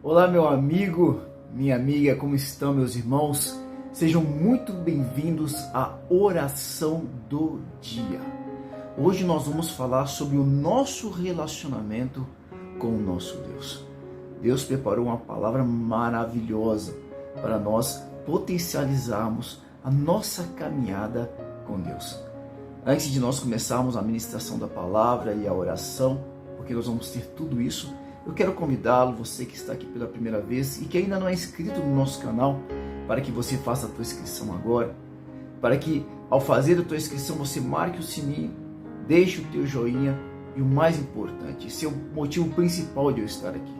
Olá, meu amigo, minha amiga, como estão, meus irmãos? Sejam muito bem-vindos à oração do dia. Hoje nós vamos falar sobre o nosso relacionamento com o nosso Deus. Deus preparou uma palavra maravilhosa para nós potencializarmos a nossa caminhada com Deus. Antes de nós começarmos a ministração da palavra e a oração, porque nós vamos ter tudo isso, eu quero convidá-lo, você que está aqui pela primeira vez e que ainda não é inscrito no nosso canal, para que você faça a tua inscrição agora, para que ao fazer a tua inscrição você marque o sininho, deixe o teu joinha e o mais importante, esse é o motivo principal de eu estar aqui.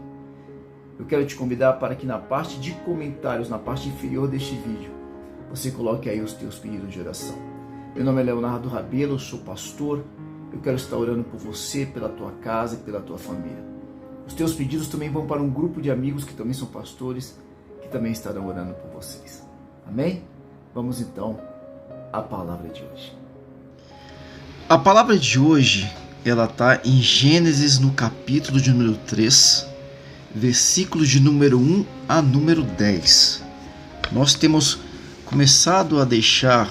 Eu quero te convidar para que na parte de comentários, na parte inferior deste vídeo, você coloque aí os teus pedidos de oração. Meu nome é Leonardo Rabelo, eu sou pastor, eu quero estar orando por você, pela tua casa e pela tua família. Os teus pedidos também vão para um grupo de amigos que também são pastores, que também estarão orando por vocês. Amém? Vamos então à palavra de hoje. A palavra de hoje, ela está em Gênesis no capítulo de número 3, versículos de número 1 a número 10. Nós temos começado a deixar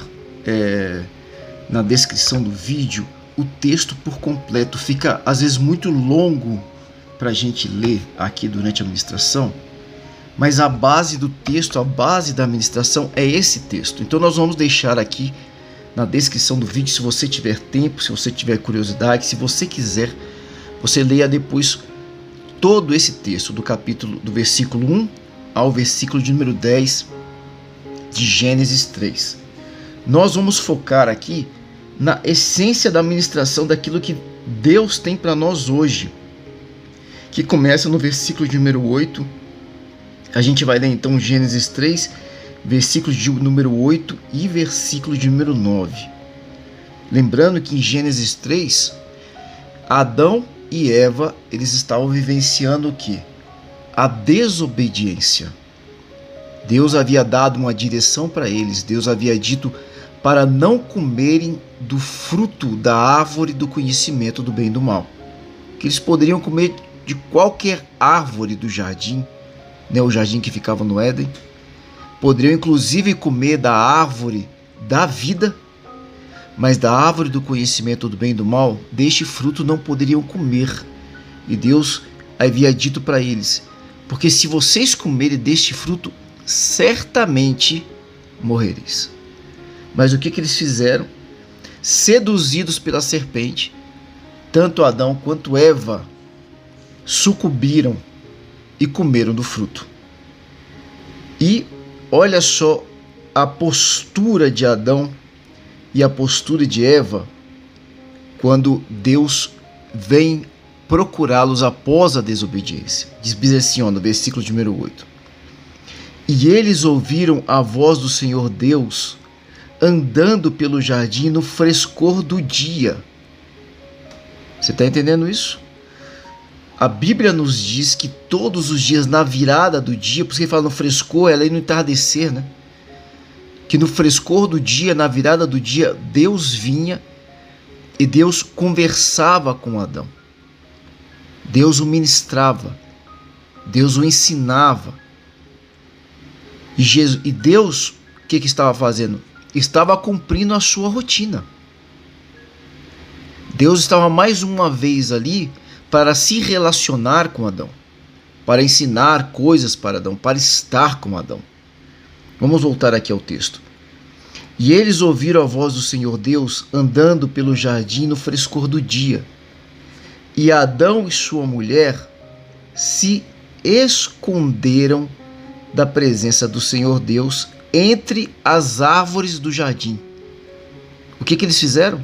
na descrição do vídeo o texto por completo. Fica às vezes muito longo para a gente ler aqui durante a ministração, mas a base do texto, a base da ministração é esse texto. Então nós vamos deixar aqui na descrição do vídeo, se você tiver tempo, se você tiver curiosidade, se você quiser, você leia depois todo esse texto do capítulo, do versículo 1 ao versículo de número 10 de Gênesis 3. Nós vamos focar aqui na essência da ministração daquilo que Deus tem para nós hoje, que começa no versículo de número 8. A gente vai ler então Gênesis 3, versículos de número 8 e versículo de número 9. Lembrando que em Gênesis 3, Adão e Eva, eles estavam vivenciando o quê? A desobediência. Deus havia dado uma direção para eles, Deus havia dito para não comerem do fruto da árvore do conhecimento do bem e do mal. Que eles poderiam comer de qualquer árvore do jardim, o jardim que ficava no Éden. Poderiam inclusive comer da árvore da vida, mas da árvore do conhecimento do bem e do mal, deste fruto não poderiam comer. E Deus havia dito para eles: porque se vocês comerem deste fruto, certamente morrereis. Mas o que eles fizeram? Seduzidos pela serpente, tanto Adão quanto Eva sucumbiram e comeram do fruto. E olha só a postura de Adão e a postura de Eva quando Deus vem procurá-los após a desobediência. Diz assim, no versículo de número 8: e eles ouviram a voz do Senhor Deus andando pelo jardim no frescor do dia. Você está entendendo isso? A Bíblia nos diz que todos os dias, na virada do dia, por isso que ele fala no frescor, ela é no entardecer, né? Que no frescor do dia, na virada do dia, Deus vinha e Deus conversava com Adão. Deus o ministrava, Deus o ensinava. E Deus, o que estava fazendo? Estava cumprindo a sua rotina. Deus estava mais uma vez ali para se relacionar com Adão, para ensinar coisas para Adão, para estar com Adão. Vamos voltar aqui ao texto. E eles ouviram a voz do Senhor Deus andando pelo jardim no frescor do dia. E Adão e sua mulher se esconderam da presença do Senhor Deus entre as árvores do jardim. O que eles fizeram?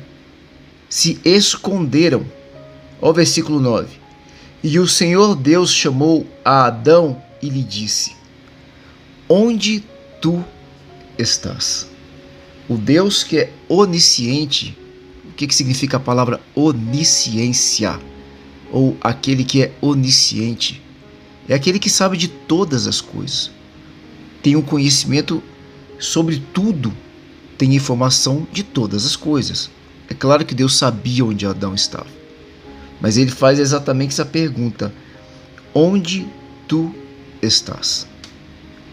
Se esconderam. Olha o versículo 9. E o Senhor Deus chamou a Adão e lhe disse: onde tu estás? O Deus que é onisciente. O que significa a palavra onisciência? Ou aquele que é onisciente? É aquele que sabe de todas as coisas. Tem um conhecimento sobre tudo. Tem informação de todas as coisas. É claro que Deus sabia onde Adão estava. Mas ele faz exatamente essa pergunta: onde tu estás.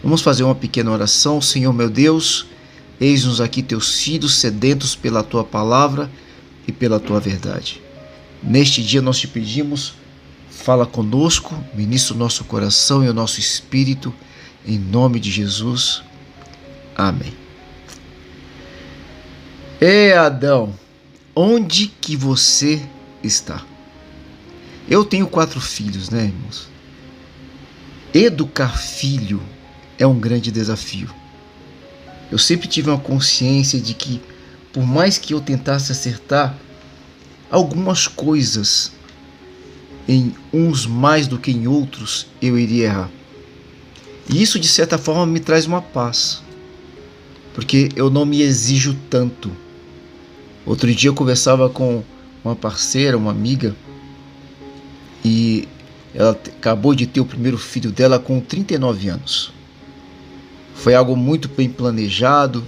Vamos fazer uma pequena oração. Senhor meu Deus, eis-nos aqui teus filhos sedentos pela tua palavra e pela tua verdade. Neste dia nós te pedimos, fala conosco, ministra o nosso coração e o nosso espírito, em nome de Jesus. Amém. Adão, onde que você está? Eu tenho 4 filhos, né, irmãos? Educar filho é um grande desafio. Eu sempre tive uma consciência de que, por mais que eu tentasse acertar algumas coisas, em uns mais do que em outros, eu iria errar. E isso, de certa forma, me traz uma paz, porque eu não me exijo tanto. Outro dia eu conversava com uma parceira, uma amiga, e ela acabou de ter o primeiro filho dela com 39 anos. Foi algo muito bem planejado,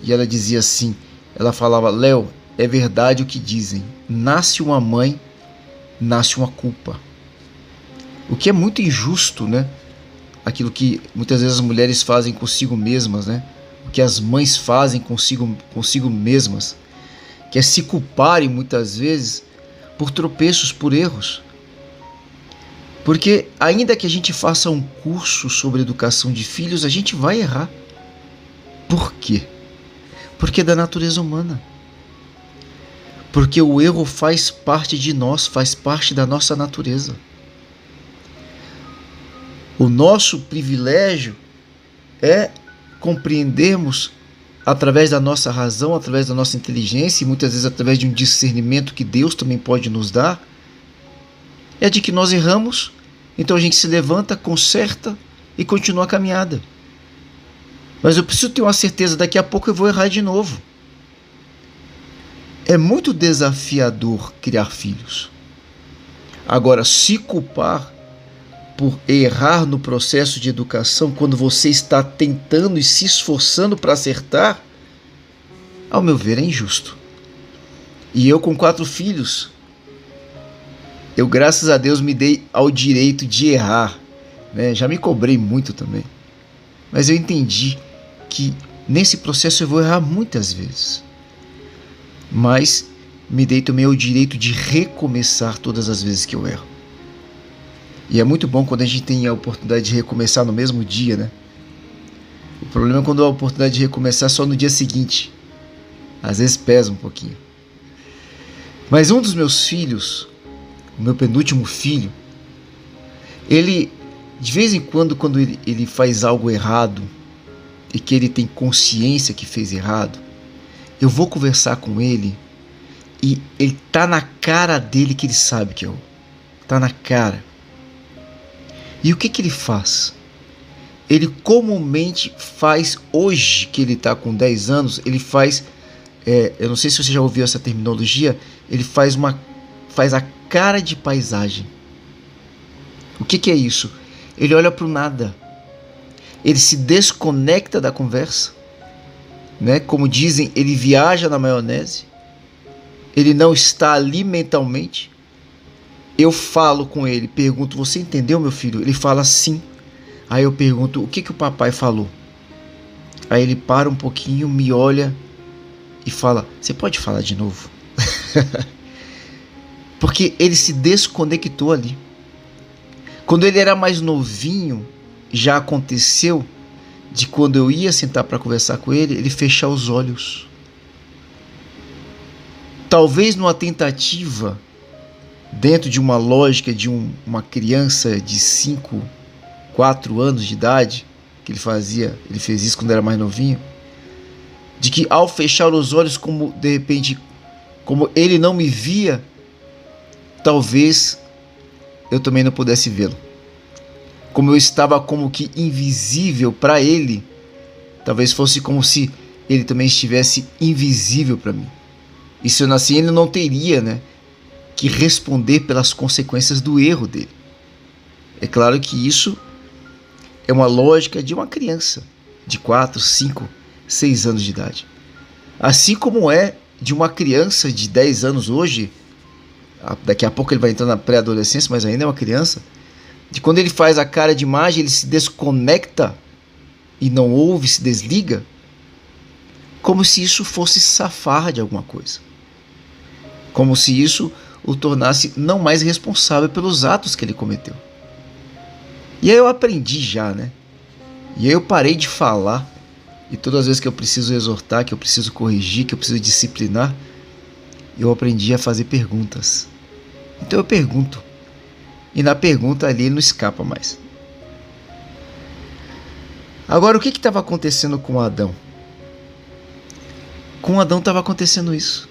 e ela dizia assim, ela falava: Léo, é verdade o que dizem, nasce uma mãe, nasce uma culpa. O que é muito injusto, né? Aquilo que muitas vezes as mulheres fazem consigo mesmas, né? O que as mães fazem consigo mesmas, que é se culparem muitas vezes por tropeços, por erros. Porque ainda que a gente faça um curso sobre educação de filhos, a gente vai errar. Por quê? Porque é da natureza humana. Porque o erro faz parte de nós, faz parte da nossa natureza. O nosso privilégio é compreendermos através da nossa razão, através da nossa inteligência e muitas vezes através de um discernimento que Deus também pode nos dar, é de que nós erramos, então a gente se levanta, conserta e continua a caminhada. Mas eu preciso ter uma certeza, daqui a pouco eu vou errar de novo. É muito desafiador criar filhos. Agora, se culpar por errar no processo de educação, quando você está tentando e se esforçando para acertar, ao meu ver, é injusto. E eu, com 4 filhos, eu, graças a Deus, me dei ao direito de errar, né? Já me cobrei muito também. Mas eu entendi que nesse processo eu vou errar muitas vezes. Mas me dei também ao direito de recomeçar todas as vezes que eu erro. E é muito bom quando a gente tem a oportunidade de recomeçar no mesmo dia, né? O problema é quando a oportunidade de recomeçar só no dia seguinte. Às vezes pesa um pouquinho. Mas um dos meus filhos, o meu penúltimo filho, ele, de vez em quando ele faz algo errado e que ele tem consciência que fez errado, eu vou conversar com ele e ele tá na cara dele que ele sabe que errou. Tá na cara. E o que ele faz? Ele comumente faz, hoje que ele está com 10 anos, ele faz, eu não sei se você já ouviu essa terminologia, ele faz a cara de paisagem. O que é isso? Ele olha para o nada. Ele se desconecta da conversa, né? Como dizem, ele viaja na maionese. Ele não está ali mentalmente. Eu falo com ele, pergunto: você entendeu, meu filho? Ele fala sim. Aí eu pergunto: o que o papai falou? Aí ele para um pouquinho, me olha e fala: você pode falar de novo? Porque ele se desconectou ali. Quando ele era mais novinho, já aconteceu de, quando eu ia sentar para conversar com ele, ele fechar os olhos. Talvez numa tentativa, dentro de uma lógica de uma criança de 5, 4 anos de idade, que ele fez isso quando era mais novinho, de que ao fechar os olhos, como de repente, como ele não me via, talvez eu também não pudesse vê-lo. Como eu estava como que invisível para ele, talvez fosse como se ele também estivesse invisível para mim. E se eu nasci, ele não teria, né, que responder pelas consequências do erro dele. É claro que isso é uma lógica de uma criança de 4, 5, 6 anos de idade. Assim como é de uma criança de 10 anos hoje, daqui a pouco ele vai entrar na pré-adolescência, mas ainda é uma criança, de quando ele faz a cara de imagem, ele se desconecta e não ouve, se desliga, como se isso fosse safar de alguma coisa. Como se isso o tornasse não mais responsável pelos atos que ele cometeu. E aí eu aprendi já, né? E aí eu parei de falar. E todas as vezes que eu preciso exortar, que eu preciso corrigir, que eu preciso disciplinar, eu aprendi a fazer perguntas. Então eu pergunto. E na pergunta ali ele não escapa mais. Agora, o que estava acontecendo com Adão? Com Adão estava acontecendo isso.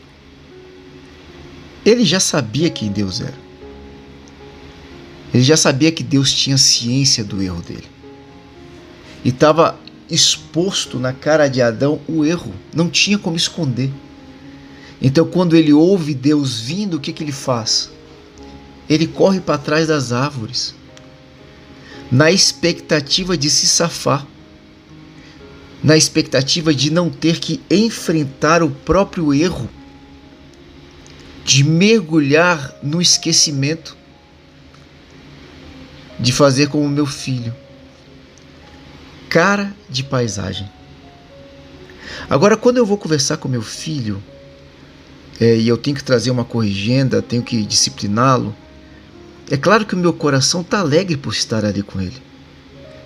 Ele já sabia quem Deus era. Ele já sabia que Deus tinha ciência do erro dele. E estava exposto na cara de Adão o erro. Não tinha como esconder. Então, quando ele ouve Deus vindo, o que ele faz? Ele corre para trás das árvores, na expectativa de se safar, na expectativa de não ter que enfrentar o próprio erro, de mergulhar no esquecimento, de fazer como meu filho. Cara de paisagem. Agora, quando eu vou conversar com meu filho, e eu tenho que trazer uma corrigenda, tenho que discipliná-lo, é claro que o meu coração está alegre por estar ali com ele.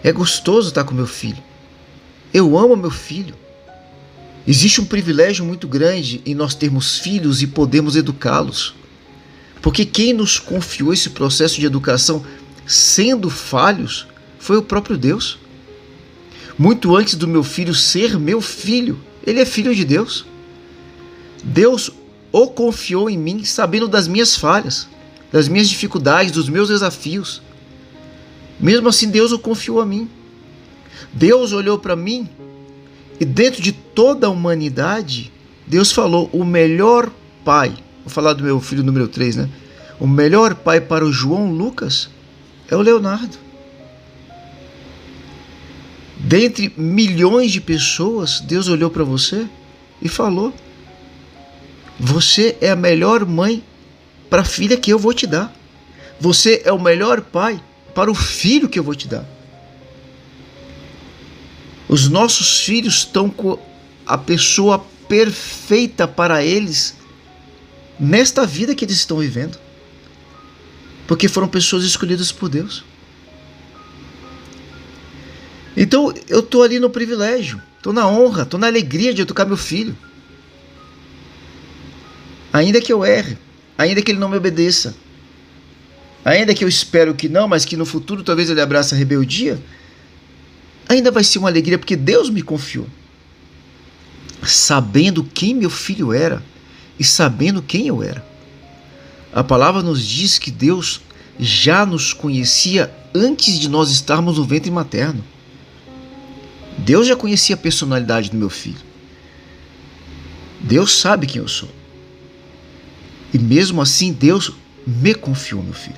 É gostoso estar com meu filho. Eu amo meu filho. Existe um privilégio muito grande em nós termos filhos e podermos educá-los. Porque quem nos confiou esse processo de educação sendo falhos foi o próprio Deus. Muito antes do meu filho ser meu filho, ele é filho de Deus. Deus o confiou em mim sabendo das minhas falhas, das minhas dificuldades, dos meus desafios. Mesmo assim, Deus o confiou a mim. Deus olhou para mim e dentro de toda a humanidade, Deus falou, o melhor pai, vou falar do meu filho número 3, né? O melhor pai para o João Lucas é o Leonardo. Dentre milhões de pessoas, Deus olhou para você e falou, você é a melhor mãe para a filha que eu vou te dar. Você é o melhor pai para o filho que eu vou te dar. Os nossos filhos estão com a pessoa perfeita para eles nesta vida que eles estão vivendo. Porque foram pessoas escolhidas por Deus. Então eu estou ali no privilégio, estou na honra, estou na alegria de educar meu filho. Ainda que eu erre, ainda que ele não me obedeça, ainda que eu espero que não, mas que no futuro talvez ele abrace a rebeldia, ainda vai ser uma alegria porque Deus me confiou. Sabendo quem meu filho era e sabendo quem eu era. A palavra nos diz que Deus já nos conhecia antes de nós estarmos no ventre materno. Deus já conhecia a personalidade do meu filho. Deus sabe quem eu sou. E mesmo assim, Deus me confiou, meu filho.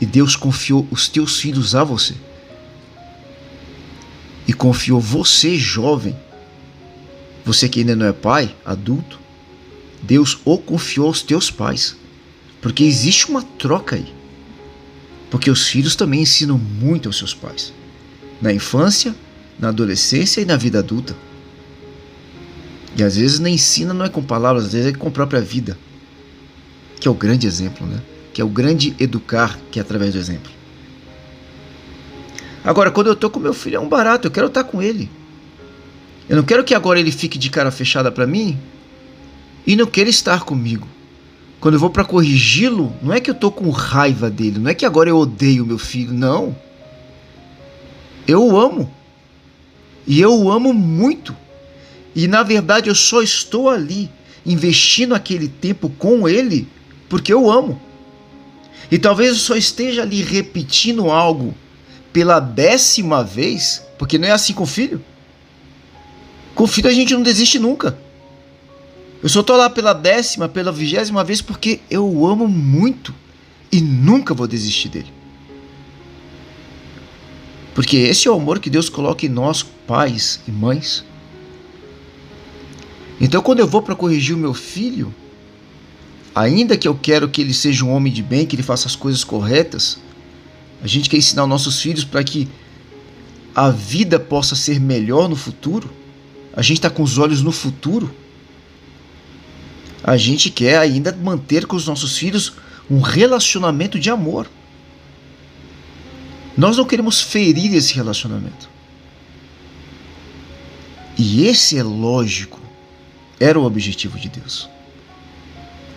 E Deus confiou os teus filhos a você. E confiou você, jovem. Você que ainda não é pai, adulto. Deus o confiou aos teus pais. Porque existe uma troca aí. Porque os filhos também ensinam muito aos seus pais. Na infância, na adolescência e na vida adulta. E às vezes nem ensina, não é com palavras, às vezes é com a própria vida. Que é o grande exemplo, né? Que é o grande educar, que é através do exemplo. Agora, quando eu estou com meu filho, é um barato, eu quero estar com ele. Eu não quero que agora ele fique de cara fechada para mim e não queira estar comigo. Quando eu vou para corrigi-lo, não é que eu estou com raiva dele, não é que agora eu odeio meu filho, não. Eu o amo. E eu o amo muito. E na verdade eu só estou ali investindo aquele tempo com ele porque eu amo. E talvez eu só esteja ali repetindo algo pela 10ª vez, porque não é assim com filho. Com filho a gente não desiste nunca. Eu só estou lá pela 10ª, pela 20ª vez porque eu o amo muito e nunca vou desistir dele. Porque esse é o amor que Deus coloca em nós, pais e mães. Então quando eu vou para corrigir o meu filho, ainda que eu quero que ele seja um homem de bem, que ele faça as coisas corretas, A gente quer ensinar os nossos filhos para que a vida possa ser melhor no futuro. A gente está com os olhos no futuro. A gente quer ainda manter com os nossos filhos um relacionamento de amor. Nós não queremos ferir esse relacionamento. E esse é lógico, era o objetivo de Deus.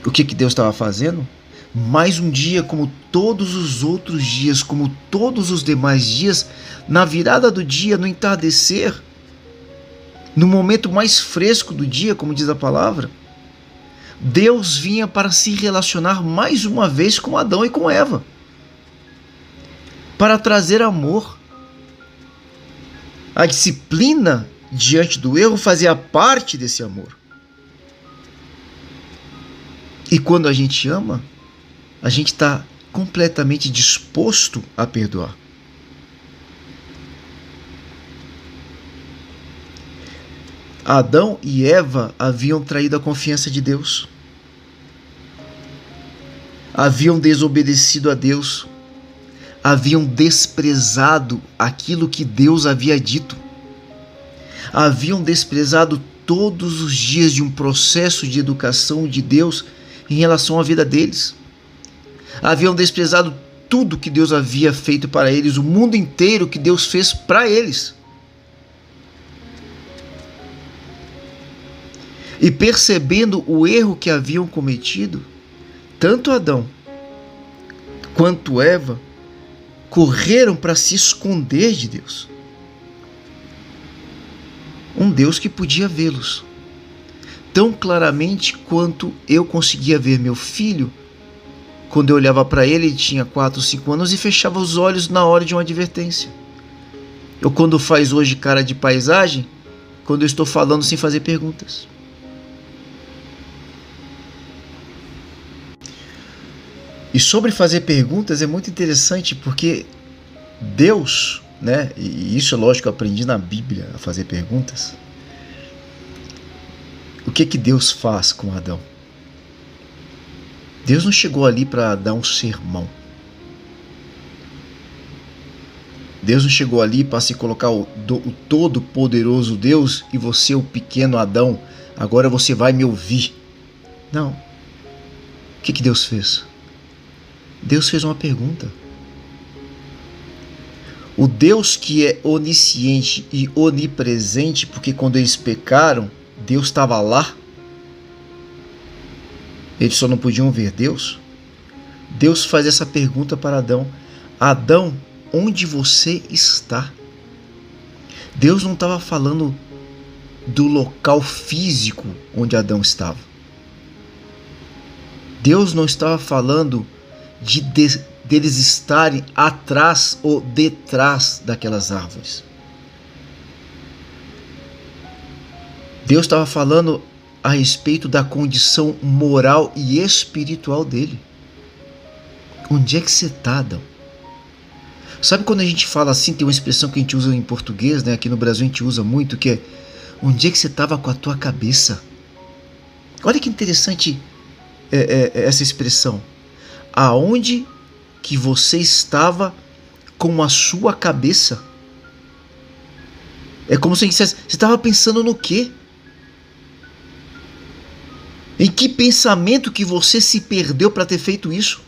O que Deus estava fazendo? Mais um dia como todos os outros dias, como todos os demais dias, na virada do dia, no entardecer, no momento mais fresco do dia, como diz a palavra, Deus vinha para se relacionar mais uma vez com Adão e com Eva, para trazer amor. A disciplina diante do erro fazia parte desse amor. E quando a gente ama, a gente está completamente disposto a perdoar. Adão e Eva haviam traído a confiança de Deus. Haviam desobedecido a Deus. Haviam desprezado aquilo que Deus havia dito. Haviam desprezado todos os dias de um processo de educação de Deus em relação à vida deles. Haviam desprezado tudo que Deus havia feito para eles, o mundo inteiro que Deus fez para eles. E percebendo o erro que haviam cometido, tanto Adão quanto Eva correram para se esconder de Deus. Um Deus que podia vê-los tão claramente quanto eu conseguia ver meu filho quando eu olhava para ele. Ele tinha 4 ou 5 anos e fechava os olhos na hora de uma advertência. Ou quando faz hoje cara de paisagem, quando eu estou falando sem fazer perguntas. E sobre fazer perguntas é muito interessante, porque Deus, né, e isso é lógico que eu aprendi na Bíblia a fazer perguntas. O que Deus faz com Adão? Deus não chegou ali para dar um sermão. Deus não chegou ali para se colocar o todo-poderoso Deus e você, o pequeno Adão, agora você vai me ouvir. Não. O que Deus fez? Deus fez uma pergunta. O Deus que é onisciente e onipresente, porque quando eles pecaram, Deus estava lá. Eles só não podiam ver Deus. Deus faz essa pergunta para Adão: Adão, onde você está? Deus não estava falando do local físico onde Adão estava. Deus não estava falando deles estarem atrás ou detrás daquelas árvores. Deus estava falando a respeito da condição moral e espiritual dele. Onde é que você está, Adão? Sabe quando a gente fala assim, tem uma expressão que a gente usa em português, né? Aqui no Brasil a gente usa muito, que é: onde é que você estava com a tua cabeça? Olha que interessante essa expressão. Aonde que você estava com a sua cabeça? É como se dissesse: você estava pensando no quê? Em que pensamento que você se perdeu para ter feito isso?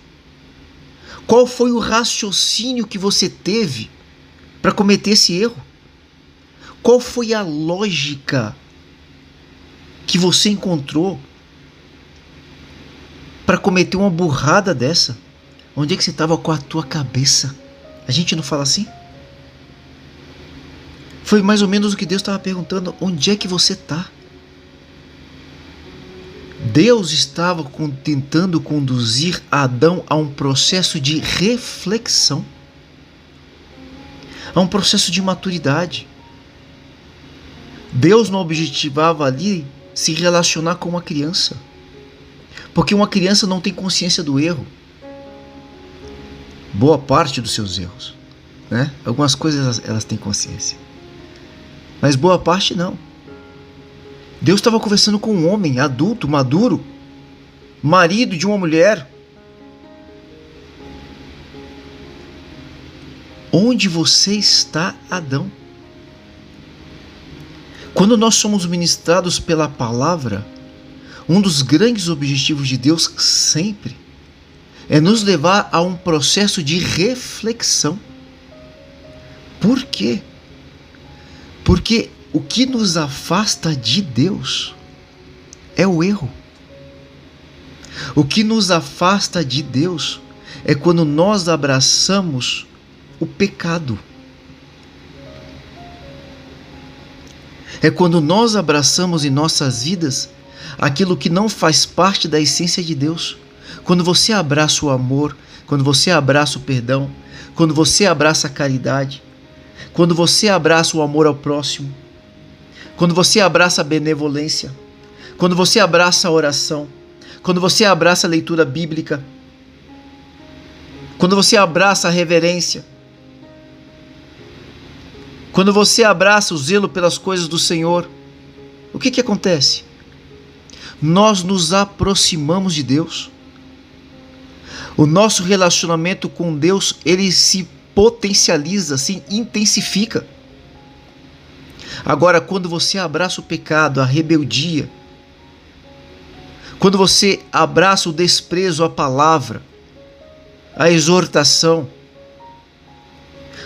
Qual foi o raciocínio que você teve para cometer esse erro? Qual foi a lógica que você encontrou para cometer uma burrada dessa? Onde é que você estava com a tua cabeça? A gente não fala assim? Foi mais ou menos o que Deus estava perguntando: onde é que você está? Deus estava tentando conduzir Adão a um processo de reflexão, a um processo de maturidade. Deus não objetivava ali se relacionar com uma criança, porque uma criança não tem consciência do erro. Boa parte dos seus erros, né? Algumas coisas elas têm consciência, mas boa parte não. Deus estava conversando com um homem adulto, maduro, marido de uma mulher. Onde você está, Adão? Quando nós somos ministrados pela palavra, um dos grandes objetivos de Deus sempre é nos levar a um processo de reflexão. Por quê? Porque o que nos afasta de Deus é o erro. O que nos afasta de Deus é quando nós abraçamos o pecado. É quando nós abraçamos em nossas vidas aquilo que não faz parte da essência de Deus. Quando você abraça o amor, quando você abraça o perdão, quando você abraça a caridade, quando você abraça o amor ao próximo, quando você abraça a benevolência, quando você abraça a oração, quando você abraça a leitura bíblica, quando você abraça a reverência, quando você abraça o zelo pelas coisas do Senhor, o que acontece? Nós nos aproximamos de Deus. O nosso relacionamento com Deus, ele se potencializa, se intensifica. Agora, quando você abraça o pecado, a rebeldia, quando você abraça o desprezo à palavra, a exortação,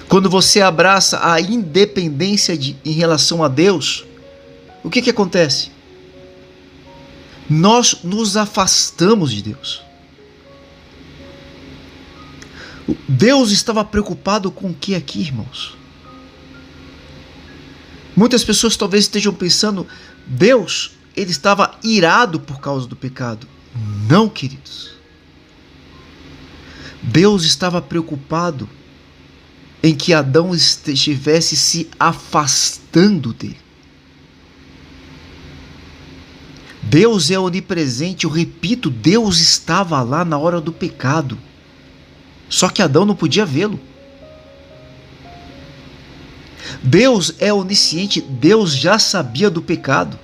quando você abraça a independência em relação a Deus, o que acontece? Nós nos afastamos de Deus. Deus estava preocupado com o que aqui, irmãos? Muitas pessoas talvez estejam pensando, Deus, ele estava irado por causa do pecado. Não, queridos. Deus estava preocupado em que Adão estivesse se afastando dele. Deus é onipresente, eu repito, Deus estava lá na hora do pecado. Só que Adão não podia vê-lo. Deus é onisciente, Deus já sabia do pecado.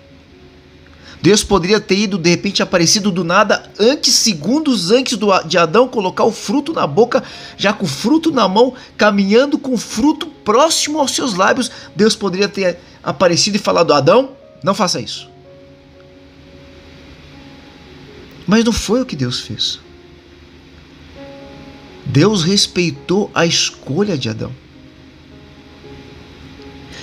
Deus poderia ter ido, de repente, aparecido do nada, segundos antes de Adão colocar o fruto na boca, já com o fruto na mão, caminhando com o fruto próximo aos seus lábios. Deus poderia ter aparecido e falado, Adão, não faça isso. Mas não foi o que Deus fez. Deus respeitou a escolha de Adão.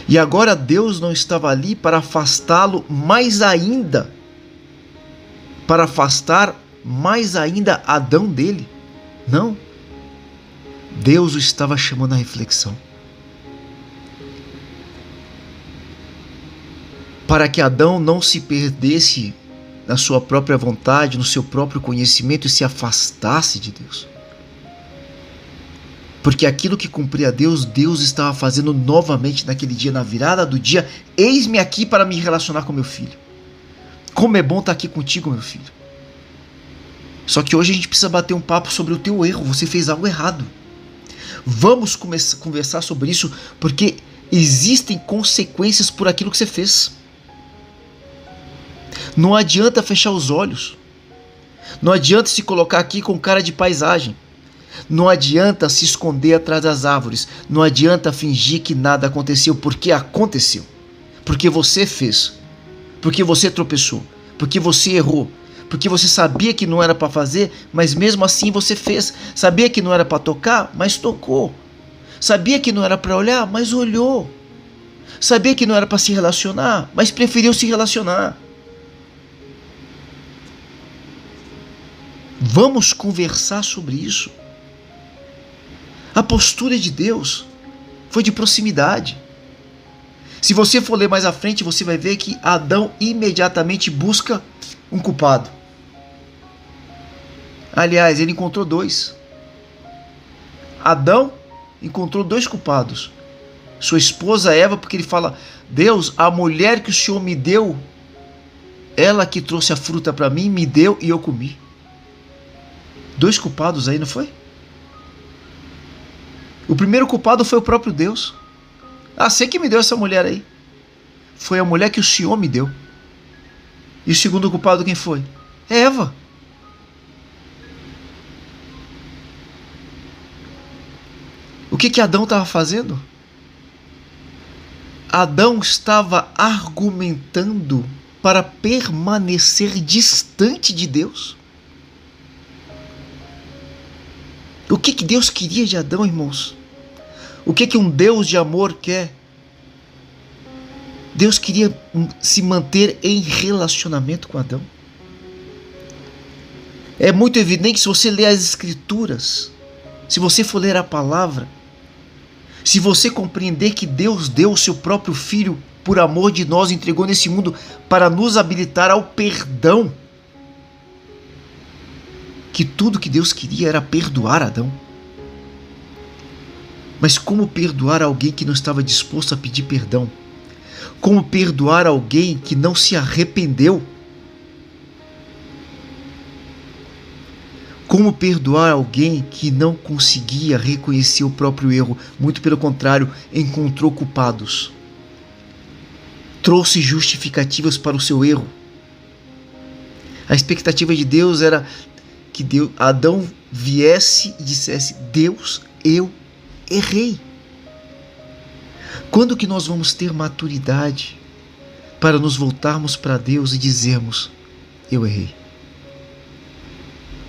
E agora Deus não estava ali para afastá-lo mais ainda, para afastar mais ainda Adão dele. Não. Deus o estava chamando à reflexão. Para que Adão não se perdesse na sua própria vontade, no seu próprio conhecimento e se afastasse de Deus. Porque aquilo que cumpria Deus, Deus estava fazendo novamente naquele dia, na virada do dia. Eis-me aqui para me relacionar com meu filho. Como é bom estar aqui contigo, meu filho. Só que hoje a gente precisa bater um papo sobre o teu erro. Você fez algo errado. Vamos começar a conversar sobre isso, porque existem consequências por aquilo que você fez. Não adianta fechar os olhos. Não adianta se colocar aqui com cara de paisagem. Não adianta se esconder atrás das árvores. Não adianta fingir que nada aconteceu, porque aconteceu. Porque você fez. Porque você tropeçou. Porque você errou. Porque você sabia que não era para fazer, mas mesmo assim você fez. Sabia que não era para tocar, mas tocou. Sabia que não era para olhar, mas olhou. Sabia que não era para se relacionar, mas preferiu se relacionar. Vamos conversar sobre isso. A postura de Deus foi de proximidade. Se você for ler mais à frente, você vai ver que Adão imediatamente busca um culpado. Aliás, ele encontrou dois. Adão encontrou dois culpados. Sua esposa Eva, porque ele fala, Deus, a mulher que o Senhor me deu, ela que trouxe a fruta para mim, me deu e eu comi. Dois culpados aí, não foi? O primeiro culpado foi o próprio Deus. Você que me deu essa mulher aí. Foi a mulher que o Senhor me deu. E o segundo culpado quem foi? Eva. O que Adão estava fazendo? Adão estava argumentando para permanecer distante de Deus. O que Deus queria de Adão, irmãos? O que um Deus de amor quer? Deus queria se manter em relacionamento com Adão. É muito evidente se você ler as Escrituras, se você for ler a palavra, se você compreender que Deus deu o seu próprio Filho por amor de nós, entregou nesse mundo para nos habilitar ao perdão, que tudo que Deus queria era perdoar Adão. Mas como perdoar alguém que não estava disposto a pedir perdão? Como perdoar alguém que não se arrependeu? Como perdoar alguém que não conseguia reconhecer o próprio erro? Muito pelo contrário, encontrou culpados. Trouxe justificativas para o seu erro. A expectativa de Deus era que Adão viesse e dissesse: Deus, eu errei. Quando que nós vamos ter maturidade para nos voltarmos para Deus e dizermos: eu errei?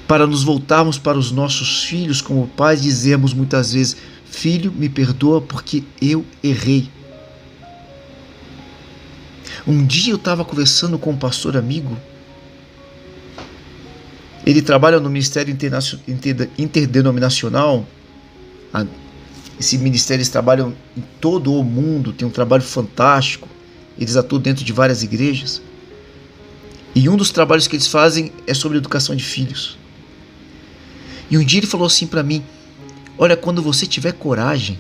Para nos voltarmos para os nossos filhos como pais, dizermos muitas vezes: filho, me perdoa porque eu errei. Um dia eu estava conversando com um pastor amigo. Ele trabalha no Ministério Interdenominacional. Esse ministério, eles trabalham em todo o mundo, tem um trabalho fantástico. Eles atuam dentro de várias igrejas. E um dos trabalhos que eles fazem é sobre educação de filhos. E um dia ele falou assim para mim: olha, quando você tiver coragem,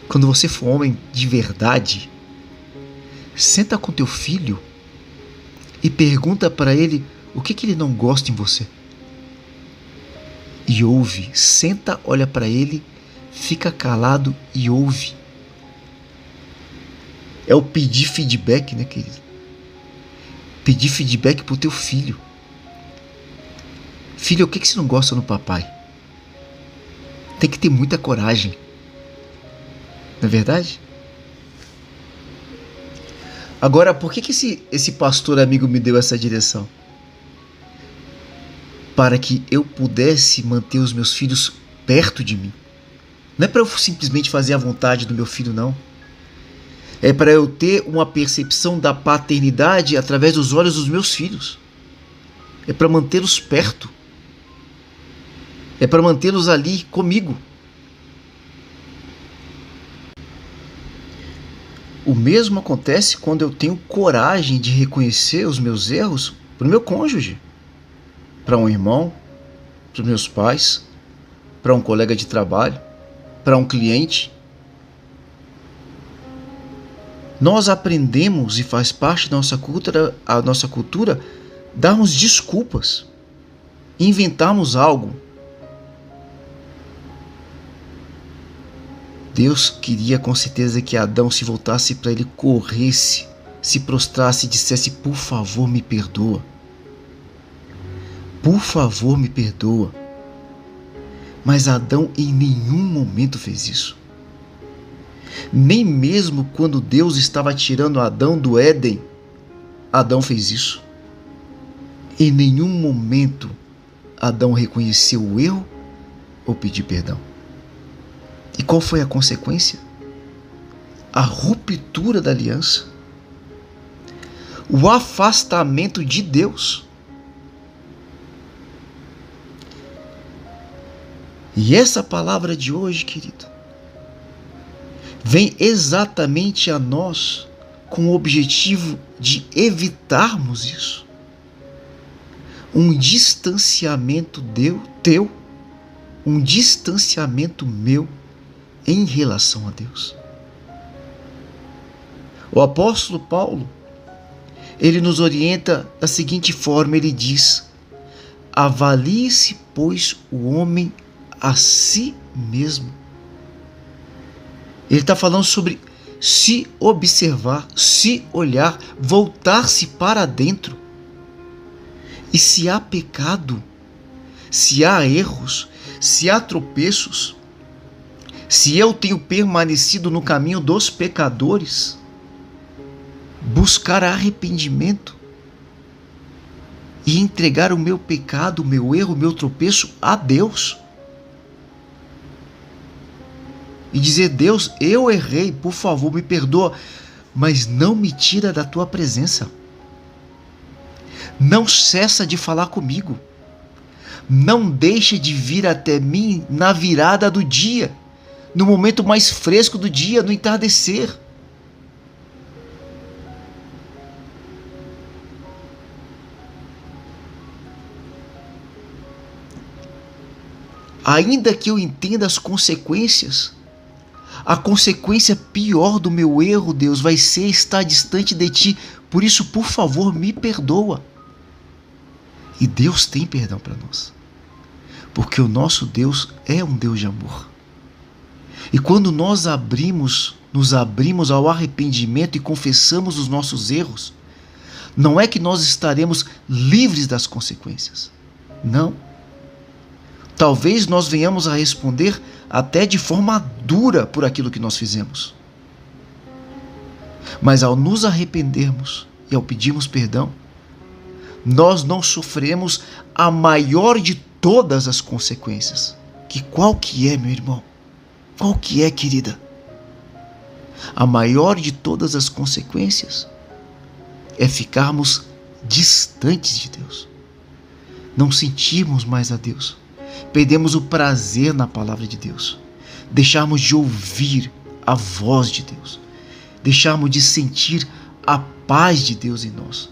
quando você for homem de verdade, senta com teu filho e pergunta para ele o que ele não gosta em você. E ouve, senta, olha para ele, fica calado e ouve. É o pedir feedback, né, querido? Pedir feedback pro teu filho. Filho, o que você não gosta no papai? Tem que ter muita coragem. Não é verdade? Agora, por que esse pastor amigo me deu essa direção? Para que eu pudesse manter os meus filhos perto de mim. Não é para eu simplesmente fazer a vontade do meu filho, não. É para eu ter uma percepção da paternidade através dos olhos dos meus filhos. É para mantê-los perto. É para mantê-los ali comigo. O mesmo acontece quando eu tenho coragem de reconhecer os meus erros para o meu cônjuge, para um irmão, para os meus pais, para um colega de trabalho, para um cliente. Nós aprendemos, e faz parte da nossa cultura, darmos desculpas, inventarmos algo. Deus queria com certeza que Adão se voltasse para ele, corresse, se prostrasse e dissesse: por favor, me perdoa. Por favor, me perdoa. Mas Adão em nenhum momento fez isso. Nem mesmo quando Deus estava tirando Adão do Éden, Adão fez isso. Em nenhum momento Adão reconheceu o erro ou pediu perdão. E qual foi a consequência? A ruptura da aliança. O afastamento de Deus. E essa palavra de hoje, querido, vem exatamente a nós com o objetivo de evitarmos isso. Um distanciamento teu, um distanciamento meu em relação a Deus. O apóstolo Paulo, ele nos orienta da seguinte forma, ele diz: avalie-se, pois, o homem a si mesmo. Ele está falando sobre se observar, se olhar, voltar-se para dentro. E se há pecado, se há erros, se há tropeços, Se eu tenho permanecido no caminho dos pecadores, buscar arrependimento e entregar o meu pecado, o meu erro, o meu tropeço a Deus. E dizer: Deus, eu errei, por favor, me perdoa, mas não me tira da tua presença. Não cessa de falar comigo. Não deixa de vir até mim na virada do dia, no momento mais fresco do dia, no entardecer. Ainda que eu entenda as consequências, a consequência pior do meu erro, Deus, vai ser estar distante de Ti. Por isso, por favor, me perdoa. E Deus tem perdão para nós, porque o nosso Deus é um Deus de amor. E quando nós nos abrimos ao arrependimento e confessamos os nossos erros, não é que nós estaremos livres das consequências. Não. Talvez nós venhamos a responder até de forma dura por aquilo que nós fizemos. Mas ao nos arrependermos e ao pedirmos perdão, nós não sofremos a maior de todas as consequências. Qual que é, meu irmão? Qual que é, querida? A maior de todas as consequências é ficarmos distantes de Deus. Não sentirmos mais a Deus. Perdemos o prazer na palavra de Deus. Deixarmos de ouvir a voz de Deus. Deixarmos de sentir a paz de Deus em nós.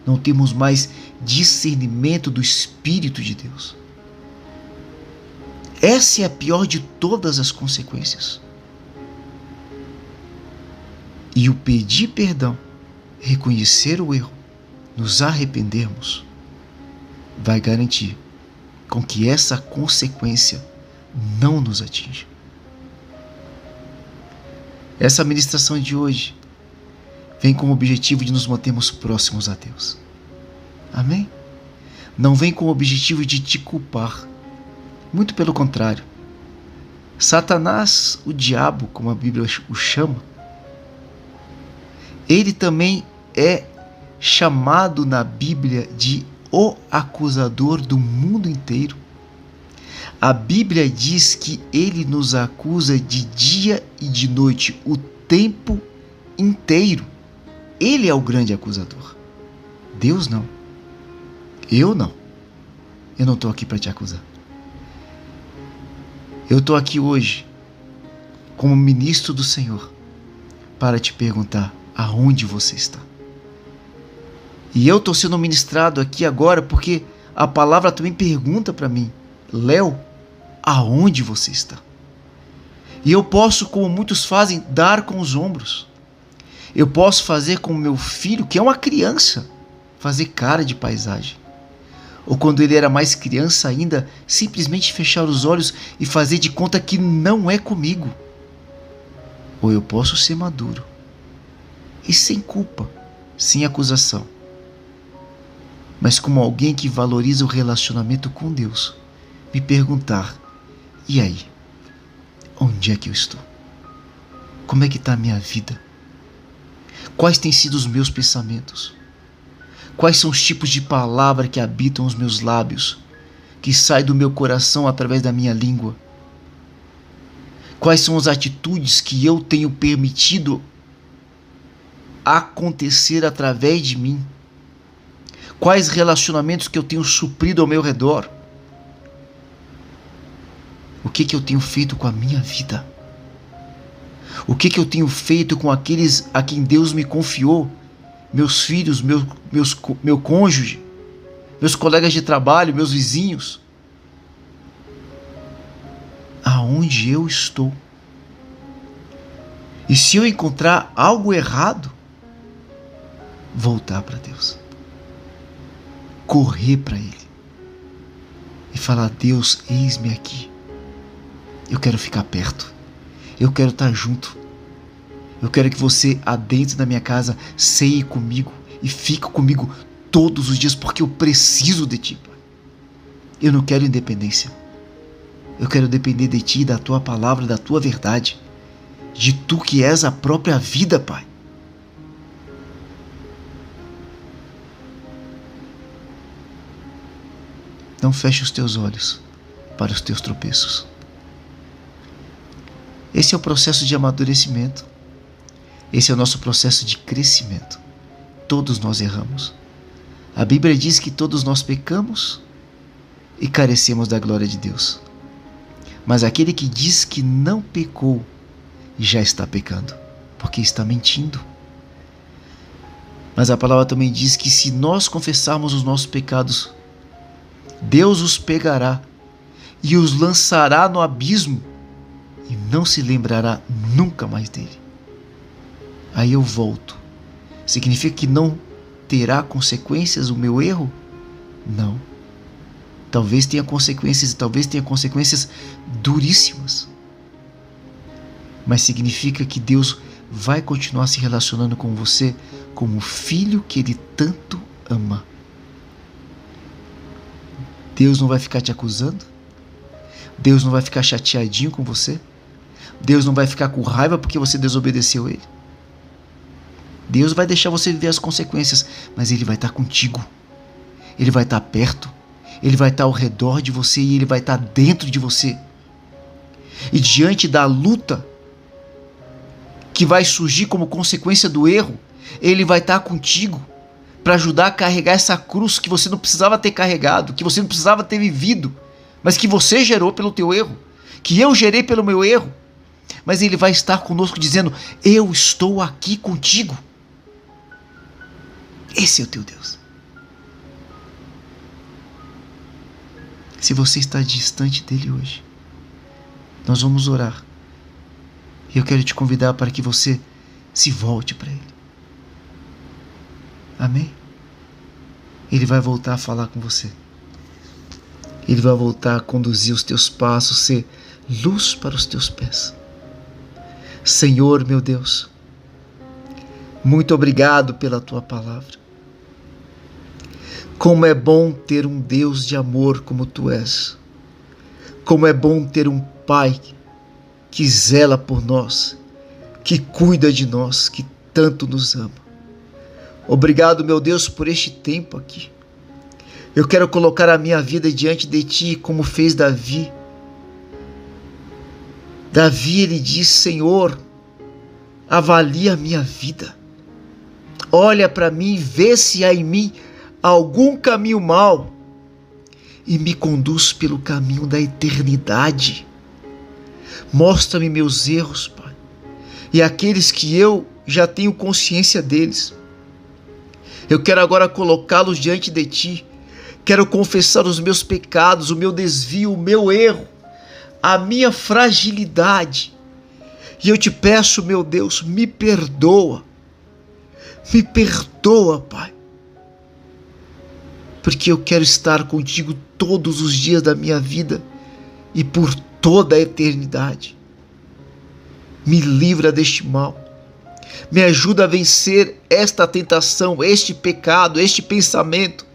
Não temos mais discernimento do Espírito de Deus. Essa é a pior de todas as consequências. E o pedir perdão, reconhecer o erro, nos arrependermos, vai garantir com que essa consequência não nos atinja. Essa ministração de hoje vem com o objetivo de nos mantermos próximos a Deus. Amém? Não vem com o objetivo de te culpar. Muito pelo contrário. Satanás, o diabo, como a Bíblia o chama, ele também é chamado na Bíblia de o acusador do mundo inteiro. A Bíblia diz que ele nos acusa de dia e de noite, o tempo inteiro. Ele é o grande acusador. Deus não. Eu não. Eu não estou aqui para te acusar. Eu estou aqui hoje, como ministro do Senhor, para te perguntar aonde você está. E eu estou sendo ministrado aqui agora porque a palavra também pergunta para mim: Léo, aonde você está? E eu posso, como muitos fazem, dar com os ombros. Eu posso fazer com o meu filho, que é uma criança, fazer cara de paisagem. Ou quando ele era mais criança ainda, simplesmente fechar os olhos e fazer de conta que não é comigo. Ou eu posso ser maduro e sem culpa, sem acusação, mas como alguém que valoriza o relacionamento com Deus, me perguntar: e aí? Onde é que eu estou? Como é que está a minha vida? Quais têm sido os meus pensamentos? Quais são os tipos de palavra que habitam os meus lábios, que saem do meu coração através da minha língua? Quais são as atitudes que eu tenho permitido acontecer através de mim? Quais relacionamentos que eu tenho suprido ao meu redor? O que eu tenho feito com a minha vida? O que eu tenho feito com aqueles a quem Deus me confiou? Meus filhos, meu cônjuge, meus colegas de trabalho, meus vizinhos. Aonde eu estou? E se eu encontrar algo errado, voltar para Deus. Correr para Ele. E falar: Deus, eis-me aqui. Eu quero ficar perto. Eu quero estar junto. Eu quero que você adentre na minha casa, ceie comigo e fique comigo todos os dias, porque eu preciso de ti, Pai. Eu não quero independência. Eu quero depender de Ti, da Tua palavra, da Tua verdade, de Tu que és a própria vida, Pai. Não feche os Teus olhos para os Teus tropeços. Esse é o processo de amadurecimento. Esse é o nosso processo de crescimento. Todos nós erramos. A Bíblia diz que todos nós pecamos e carecemos da glória de Deus. Mas aquele que diz que não pecou, já está pecando, porque está mentindo. Mas a palavra também diz que se nós confessarmos os nossos pecados, Deus os pegará e os lançará no abismo e não se lembrará nunca mais dele. Aí eu volto. Significa que não terá consequências o meu erro? Não. Talvez tenha consequências e talvez tenha consequências duríssimas. Mas significa que Deus vai continuar se relacionando com você como o filho que Ele tanto ama. Deus não vai ficar te acusando. Deus não vai ficar chateadinho com você. Deus não vai ficar com raiva porque você desobedeceu Ele. Deus vai deixar você viver as consequências, mas Ele vai estar contigo. Ele vai estar perto. Ele vai estar ao redor de você e Ele vai estar dentro de você. E diante da luta que vai surgir como consequência do erro, Ele vai estar contigo para ajudar a carregar essa cruz que você não precisava ter carregado, que você não precisava ter vivido, mas que você gerou pelo teu erro, que eu gerei pelo meu erro. Mas Ele vai estar conosco dizendo: eu estou aqui contigo. Esse é o teu Deus. Se você está distante dele hoje, nós vamos orar. E eu quero te convidar para que você se volte para Ele. Amém? Ele vai voltar a falar com você. Ele vai voltar a conduzir os teus passos, ser luz para os teus pés. Senhor, meu Deus, muito obrigado pela Tua palavra. Como é bom ter um Deus de amor como Tu és. Como é bom ter um Pai que zela por nós, que cuida de nós, que tanto nos ama. Obrigado, meu Deus, por este tempo aqui. Eu quero colocar a minha vida diante de Ti, como fez Davi. Davi, ele diz: Senhor, avalia a minha vida. Olha para mim, vê se há em mim algum caminho mau e me conduz pelo caminho da eternidade. Mostra-me meus erros, Pai, e aqueles que eu já tenho consciência deles. Eu quero agora colocá-los diante de Ti. Quero confessar os meus pecados, o meu desvio, o meu erro, a minha fragilidade. E eu te peço, meu Deus, me perdoa. Me perdoa, Pai. Porque eu quero estar contigo todos os dias da minha vida e por toda a eternidade. Me livra deste mal. Me ajuda a vencer esta tentação, este pecado, este pensamento,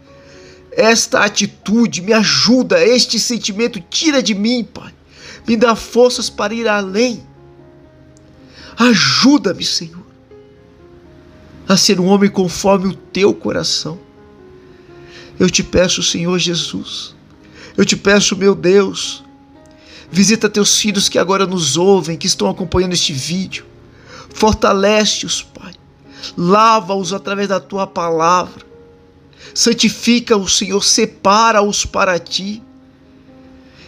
esta atitude. Me ajuda, este sentimento. Tira de mim, Pai. Me dá forças para ir além. Ajuda-me, Senhor, a ser um homem conforme o Teu coração. Eu te peço, Senhor Jesus, eu te peço, meu Deus, visita Teus filhos que agora nos ouvem, que estão acompanhando este vídeo. Fortalece-os, Pai. Lava-os através da Tua palavra. Santifica-os, Senhor, separa-os para Ti.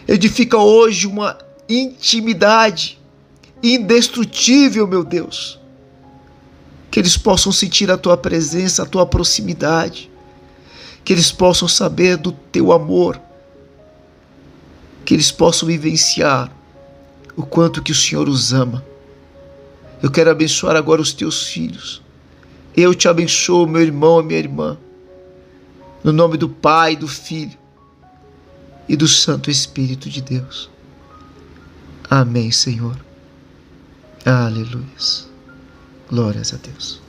Edifica hoje uma intimidade indestrutível, meu Deus. Que eles possam sentir a Tua presença, a Tua proximidade. Que eles possam saber do Teu amor. Que eles possam vivenciar o quanto que o Senhor os ama. Eu quero abençoar agora os Teus filhos. Eu te abençoo, meu irmão e minha irmã. No nome do Pai, do Filho e do Santo Espírito de Deus. Amém, Senhor. Aleluia. Glórias a Deus.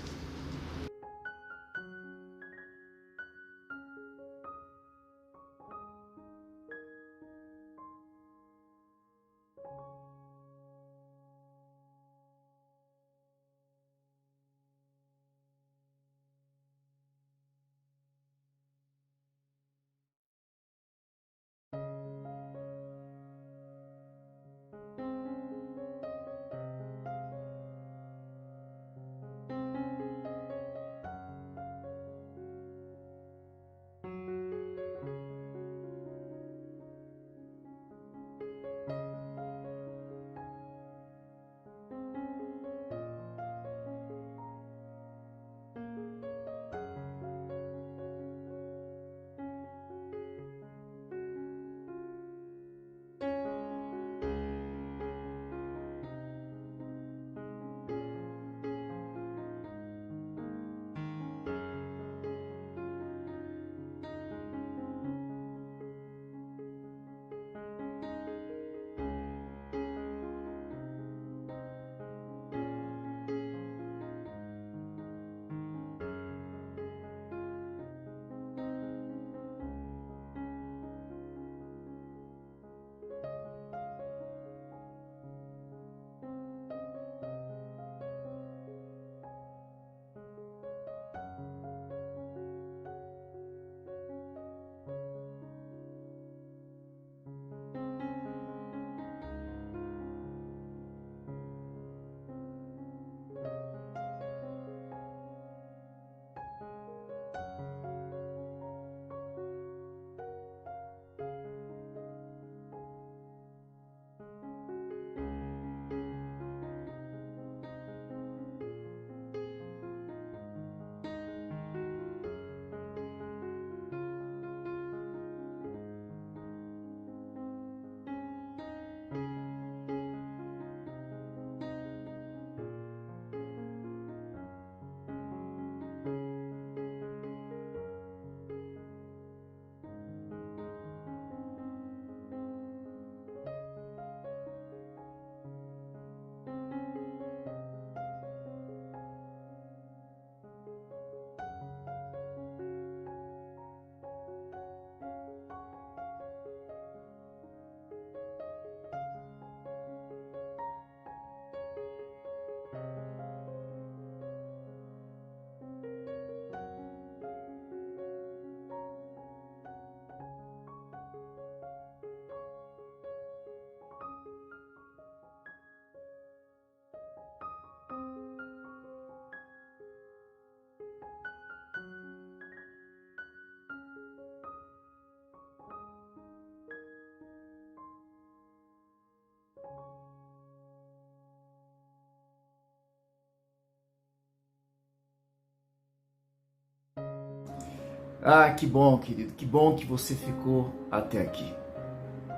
Ah, que bom, querido, que bom que você ficou até aqui.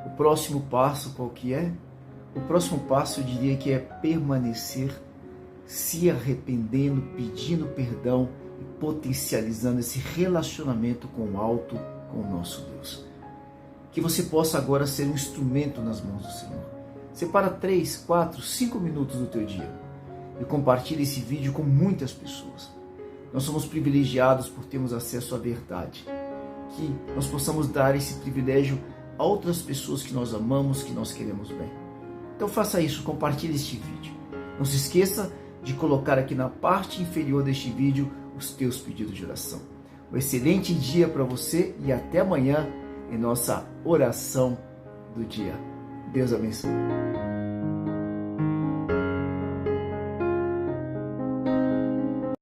O próximo passo qual que é? O próximo passo eu diria que é permanecer se arrependendo, pedindo perdão e potencializando esse relacionamento com o alto, com o nosso Deus. Que você possa agora ser um instrumento nas mãos do Senhor. Separa 3, 4, 5 minutos do teu dia e compartilhe esse vídeo com muitas pessoas. Nós somos privilegiados por termos acesso à verdade. Que nós possamos dar esse privilégio a outras pessoas que nós amamos, que nós queremos bem. Então faça isso, compartilhe este vídeo. Não se esqueça de colocar aqui na parte inferior deste vídeo os teus pedidos de oração. Um excelente dia para você e até amanhã em nossa oração do dia. Deus abençoe.